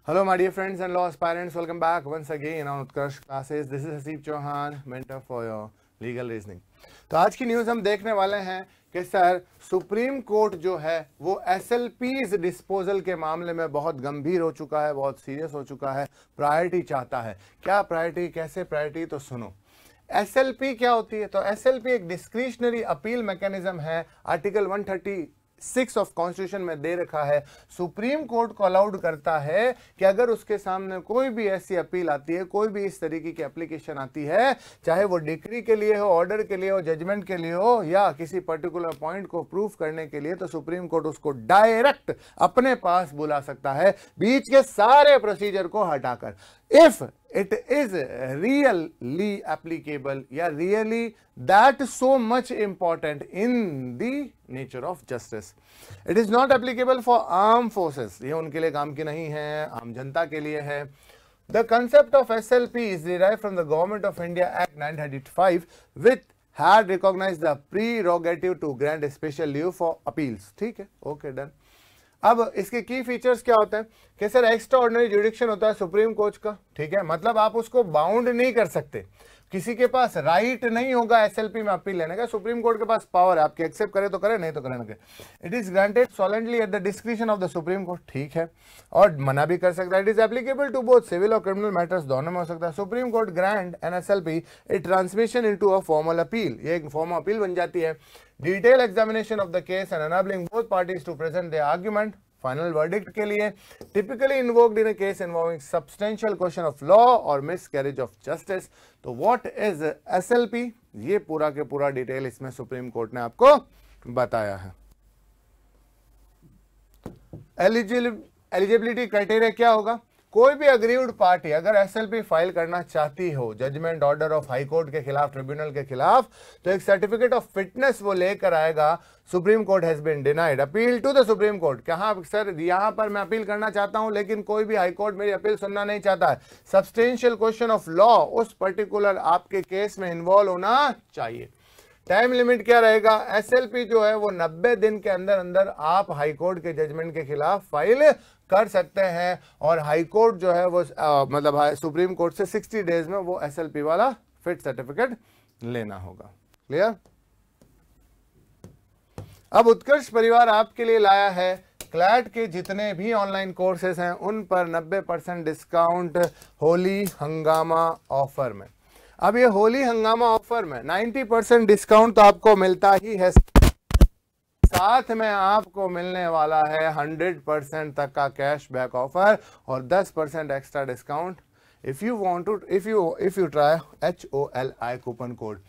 Hello my dear friends and law aspirants, welcome back once again on Utkarsh classes. This is Hasib Chauhan, mentor for your legal reasoning. तो आज की news हम देखने वाले हैं कि सर सुप्रीम कोर्ट जो है वो एसएलपीज डिस्पोजल के मामले में बहुत गंभीर हो चुका है, बहुत सीरियस हो चुका है, प्रायोरिटी चाहता है। क्या प्रायोरिटी, कैसे प्रायोरिटी, तो सुनो। एसएलपी क्या होती है? तो एसएलपी एक डिस्क्रिशनरी अपील मैकेनिज्म है, आर्टिकल 136 ऑफ कॉन्स्टिट्यूशन में दे रखा है। सुप्रीम कोर्ट को अलाउड करता है कि अगर उसके सामने कोई भी ऐसी अपील आती है, कोई भी इस तरीके की एप्लीकेशन आती है, चाहे वो डिक्री के लिए हो, ऑर्डर के लिए हो, जजमेंट के लिए हो, या किसी पर्टिकुलर पॉइंट को प्रूफ करने के लिए, तो सुप्रीम कोर्ट उसको डायरेक्ट अपने पास बुला सकता है, बीच के सारे प्रोसीजर को हटाकर। If it is really applicable या really that so much important in the nature of justice. It is not applicable for armed forces. ये उनके लिए काम की नहीं है, आम जनता के लिए है। The concept of SLP is derived from the Government of India Act 1935 which had recognized the prerogative to grant special leave for appeals. ठीक है, okay, done. अब इसके की फीचर्स क्या होते हैं कि सर एक्स्ट्रा ऑर्डिनरी जुडिक्शन होता है सुप्रीम कोर्ट का, ठीक है, मतलब आप उसको बाउंड नहीं कर सकते, किसी के पास राइट नहीं होगा एसएलपी में अपील लेने का। सुप्रीम कोर्ट के पास पावर है, आपके एक्सेप्ट करे तो करे, नहीं तो करे ना करे। इट इज ग्रांटेड सोलेंटली at the discretion of the supreme Court, ठीक है, और मना भी कर सकता है। It is applicable to both civil और क्रिमिनल मैटर्स, दोनों में हो सकता है। Supreme Court grant an SLP a transmission into a formal appeal, ये एक फॉर्मल अपील बन जाती है। Detail examination of the case and enabling both parties to present their argument, final verdict के लिए। Typically invoked in a case involving substantial question of law और miscarriage of justice. तो what is SLP, ये पूरा के पूरा detail इसमें supreme court ने आपको बताया है। एलिजिबिलिटी क्राइटेरिया क्या होगा? कोई भी अग्रीव्ड पार्टी अगर एसएलपी फाइल करना चाहती हो judgment order of high court के खिलाफ, ट्रिब्यूनल के खिलाफ, तो एक सर्टिफिकेट ऑफ फिटनेस वो लेकर आएगा। Supreme court has been denied appeal to the supreme court. कहां सर, यहां पर मैं अपील करना चाहता हूं लेकिन कोई भी हाई कोर्ट मेरी अपील सुनना नहीं चाहता है। सब्सटेंशियल क्वेश्चन ऑफ लॉ उस पर्टिकुलर आपके केस में इन्वॉल्व होना चाहिए। टाइम लिमिट क्या रहेगा? एसएलपी जो है वो 90 दिन के अंदर अंदर आप हाई कोर्ट के जजमेंट के खिलाफ फाइल कर सकते हैं, और हाई कोर्ट जो है वो मतलब सुप्रीम कोर्ट से 60 डेज में वो एसएलपी वाला फिट सर्टिफिकेट लेना होगा। क्लियर? अब उत्कर्ष परिवार आपके लिए लाया है क्लैट के जितने भी ऑनलाइन कोर्सेज हैं उन पर 90% डिस्काउंट होली हंगामा ऑफर में। अब ये होली हंगामा ऑफर में 90% डिस्काउंट तो आपको मिलता ही है, साथ में आपको मिलने वाला है 100% तक का कैशबैक ऑफर और 10% extra discount if you try HOLI coupon code.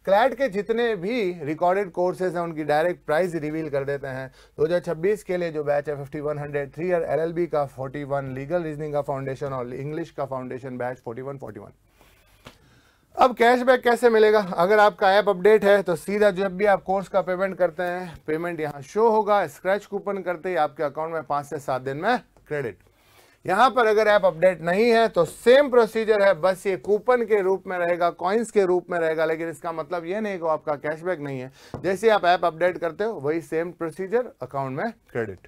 CLAT के जितने भी रिकॉर्डेड कोर्सेज हैं उनकी डायरेक्ट प्राइस रिवील कर देते हैं। 2026 के लिए जो बैच है 5100, 3 ईयर LLB का 41, लीगल रीजनिंग का फाउंडेशन और इंग्लिश का फाउंडेशन बैच 4141। अब कैशबैक कैसे मिलेगा? अगर आपका ऐप अपडेट है तो सीधा जब भी आप कोर्स का पेमेंट करते हैं, पेमेंट यहाँ शो होगा। स्क्रैच कूपन करते ही आपके अकाउंट में 5 से 7 दिन में क्रेडिट। यहाँ पर अगर ऐप अपडेट नहीं है तो सेम प्रोसीजर है, बस ये कूपन के रूप में रहेगा, कॉइन्स के रूप में रहेगा, लेकिन इसका मतलब ये नहीं कि आपका कैशबैक नहीं है। जैसे आप ऐप अपडेट करते हो वही सेम प्रोसीजर, अकाउंट में क्रेडिट।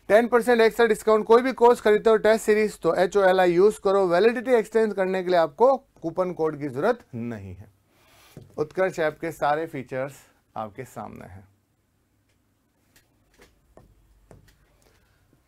10% एक्स्ट्रा डिस्काउंट, कोई भी कोर्स खरीदते हो टेस्ट सीरीज तो HOLI यूज करो। वैलिडिटी एक्सटेंड करने के लिए आपको कूपन कोड की जरूरत नहीं है। उत्कर्ष ऐप के सारे फीचर्स आपके सामने हैं।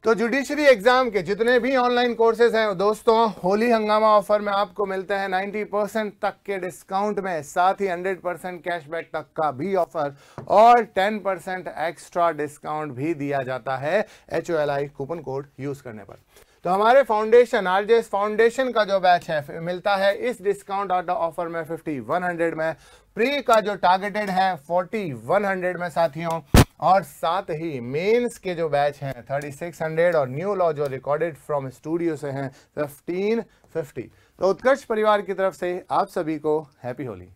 तो जुडिशरी एग्जाम के जितने भी ऑनलाइन कोर्सेज हैं दोस्तों, होली हंगामा ऑफर में आपको मिलते हैं 90% तक के डिस्काउंट में, साथ ही 100% कैशबैक तक का भी ऑफर और 10% एक्स्ट्रा डिस्काउंट भी दिया जाता है HOLI कूपन कोड यूज करने पर। तो हमारे फाउंडेशन RJS फाउंडेशन का जो बैच है मिलता है इस डिस्काउंट ऑफर में 5100 में, प्री का जो टारगेटेड है 4100 में साथियों, और साथ ही मेंस के जो बैच हैं 3600 और न्यू लॉ जो रिकॉर्डेड फ्रॉम स्टूडियो से हैं 1550। तो उत्कर्ष परिवार की तरफ से आप सभी को हैप्पी होली।